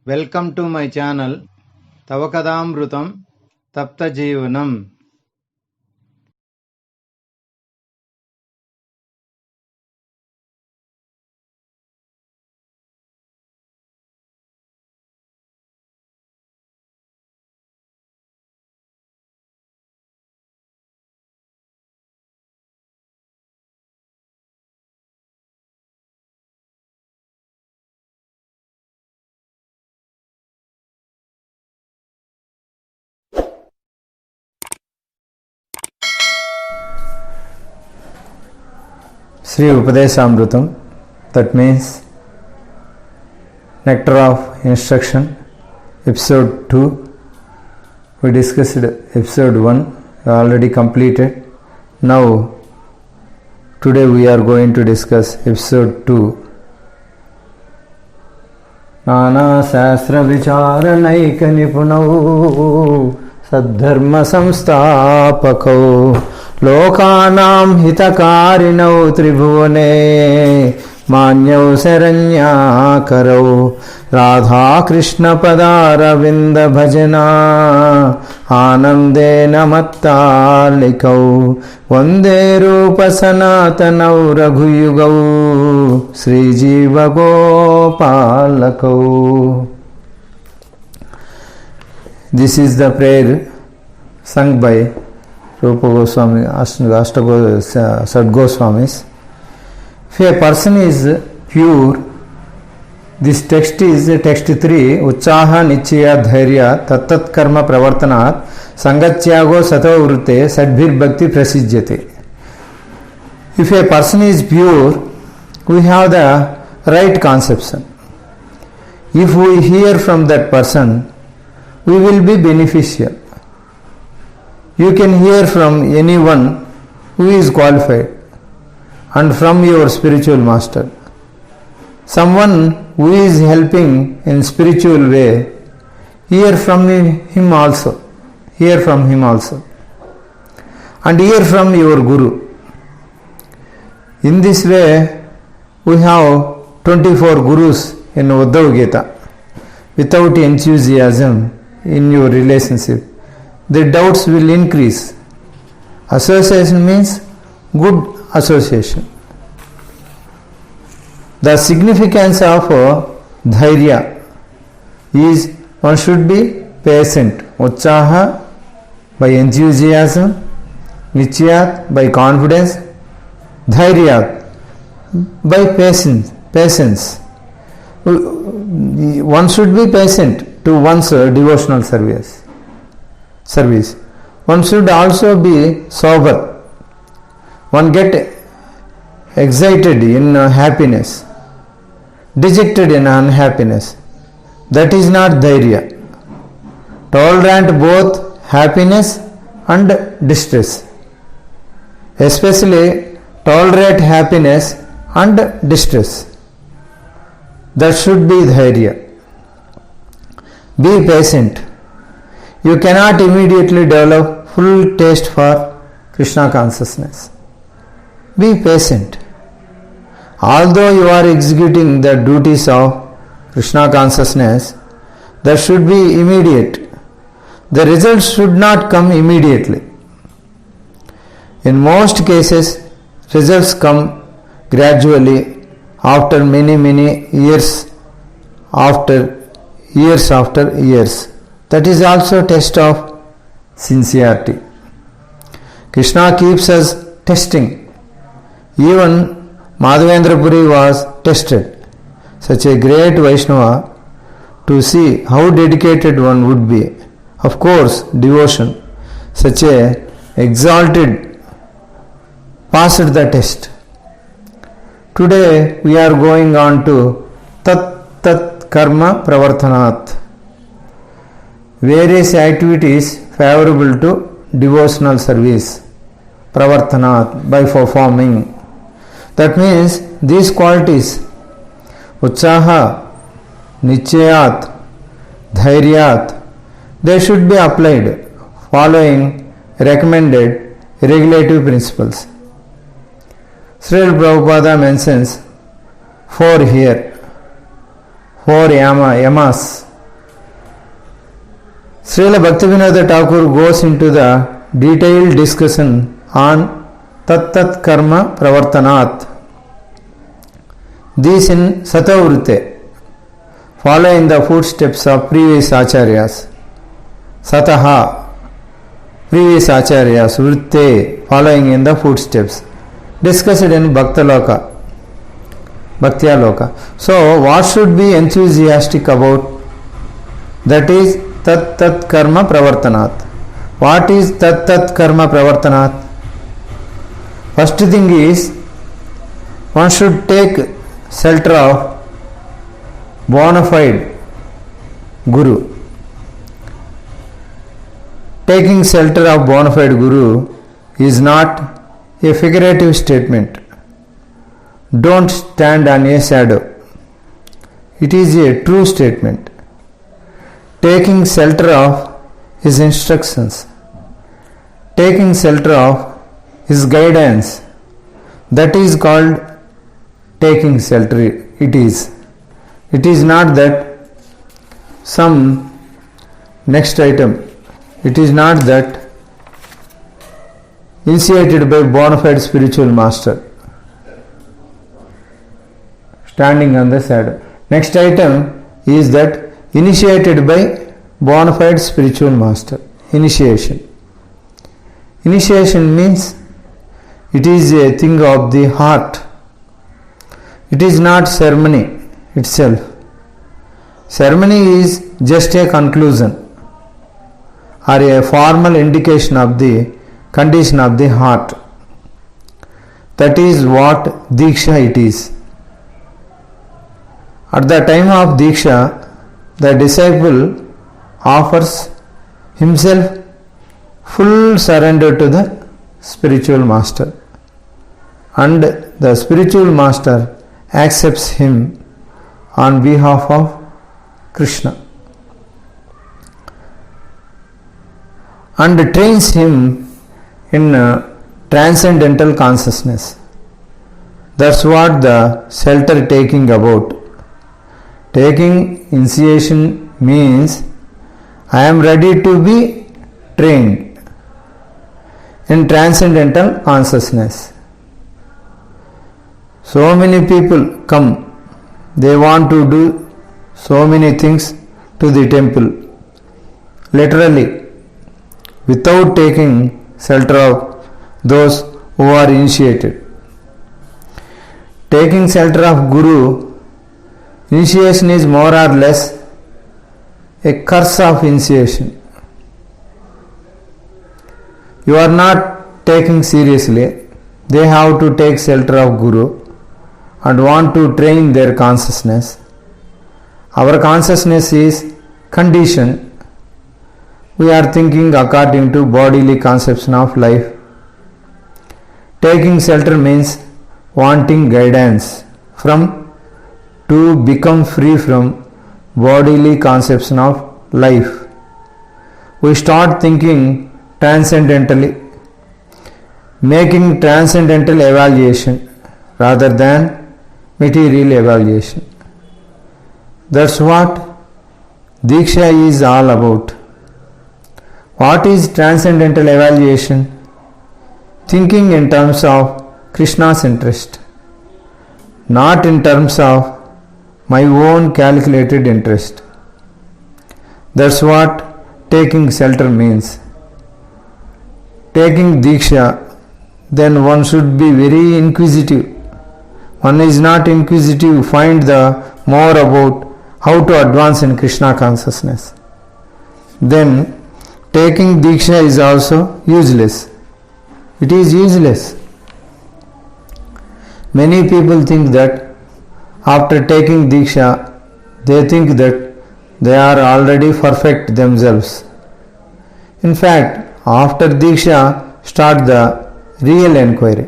Welcome to my channel తవ కథామృతం తప్త జీవనం. Sri Upadeshamrutam, that means Nectar of Instruction, episode 2. We discussed episode 1, already completed. Now, today we are going to discuss episode 2. Nana Shastra Vicharanaika Nipunau Saddharma Samstapakau लोकानां हितकारिणौ त्रिभुवने मान्यौ शरण्याकरौ राधा कृष्ण पदारविंद भजना आनंदेन मत्तालिकौ वंदे रूप सनातनौ रघुयुगौ श्रीजीव गोपालकौ. This is the prayer sung by Rupa Goswami, Sad Goswamis. If a person is pure, this text is text 3, Utsaha Nichya Dhairya Tattat Karma Pravartanat Sangatyago Sato Vrute Sadbhir Bhakti Prasijyate. If a person is pure, we have the right conception. If we hear from that person, we will be beneficial. You can hear from anyone who is qualified and from your spiritual master. Someone who is helping in spiritual way, hear from him also. Hear from him also. And hear from your Guru. In this way, we have 24 Gurus in Uddhav Gita. Without enthusiasm in your relationship, the doubts will increase. Association means good association. The significance of dhairya is one should be patient. Utsaha by enthusiasm, nichayat by confidence, dhairya by patience. One should be patient to one's devotional service. One should also be sober. One get excited in happiness, dejected in unhappiness. That is not dhairya. Tolerant both happiness and distress. Especially tolerate happiness and distress. That should be dhairya. Be patient. You cannot immediately develop full taste for Krishna consciousness. Be patient. Although you are executing the duties of Krishna consciousness, that should be immediate. The results should not come immediately. In most cases, results come gradually after many years after years. That is also a test of sincerity. Krishna keeps us testing. Even Madhavendra Puri was tested. Such a great Vaishnava, to see how dedicated one would be. Of course, devotion. Such a exalted passed the test. Today we are going on to Tat Karma Pravartanat. Various activities favorable to devotional service, pravartanat, by performing. That means these qualities, utsaha, nichayat, dhairyat, they should be applied following recommended regulative principles. Srila Prabhupada mentions 4 here, 4 yamas Srila Bhaktivinoda Thakur goes into the detailed discussion on Tat Tat Karma Pravartanat. This in Satavrutte, following the footsteps of previous acharyas. Sataha, previous acharyas, Vritte, following in the footsteps. Discussed in Bhaktaloka, Bhaktyaloka. So, what should be enthusiastic about? That is Tat Tat Karma Pravartanat. What is Tat Tat Karma Pravartanat? First thing is, one should take shelter of bona fide Guru. Taking shelter of bona fide Guru is not a figurative statement. Don't stand on a shadow. It is a true statement. Taking shelter of His instructions, taking shelter of His guidance, that is called taking shelter. It is not that some next item. It is not that initiated by bona fide spiritual master standing on the shadow. Next item is that initiated by bona fide spiritual master. Initiation. Initiation means it is a thing of the heart. It is not ceremony itself. Ceremony is just a conclusion or a formal indication of the condition of the heart. That is what Diksha it is. At the time of Diksha, the disciple offers himself full surrender to the spiritual master, and the spiritual master accepts him on behalf of Krishna and trains him in transcendental consciousness. That's what the shelter taking about. Taking initiation means I am ready to be trained in transcendental consciousness. So many people come, they want to do so many things to the temple, literally, without taking shelter of those who are initiated. Taking shelter of Guru, initiation is more or less a curse of initiation. You are not taking seriously. They have to take shelter of Guru and want to train their consciousness. Our consciousness is conditioned. We are thinking according to bodily conception of life. Taking shelter means wanting guidance from to become free from bodily conception of life. We start thinking transcendentally, making transcendental evaluation rather than material evaluation. That's what Diksha is all about. What is transcendental evaluation? Thinking in terms of Krishna's interest, not in terms of my own calculated interest. That's what taking shelter means. Taking Diksha, then one should be very inquisitive. One is not inquisitive, find the more about how to advance in Krishna consciousness. Then taking Diksha is also useless. It is useless. Many people think that after taking Diksha, they think that they are already perfect themselves. In fact, after Diksha, start the real enquiry.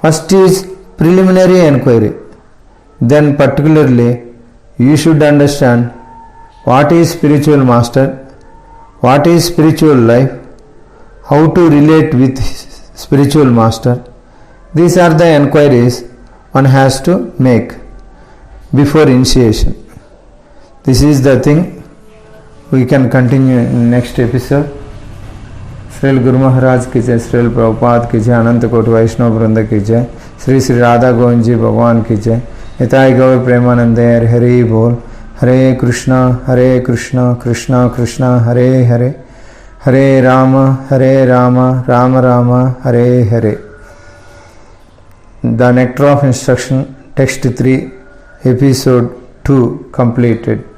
First is preliminary enquiry. Then particularly, you should understand what is spiritual master, what is spiritual life, how to relate with spiritual master. These are the enquiries one has to make before initiation. This is the thing We can continue in next episode. Srila Guru Maharaj की जय, श्रील प्रभुपाद की जय, अनंत कोटि वैष्णव वृंद की जय, श्री श्री राधा गोविंद जी भगवान की जय, हिताय गौर प्रेमानंदे हरि बोल। हरे कृष्णा कृष्णा कृष्णा हरे हरे, हरे Ram Ram Ram Hare Hare. The nectar of instruction, text 3, episode 2 completed.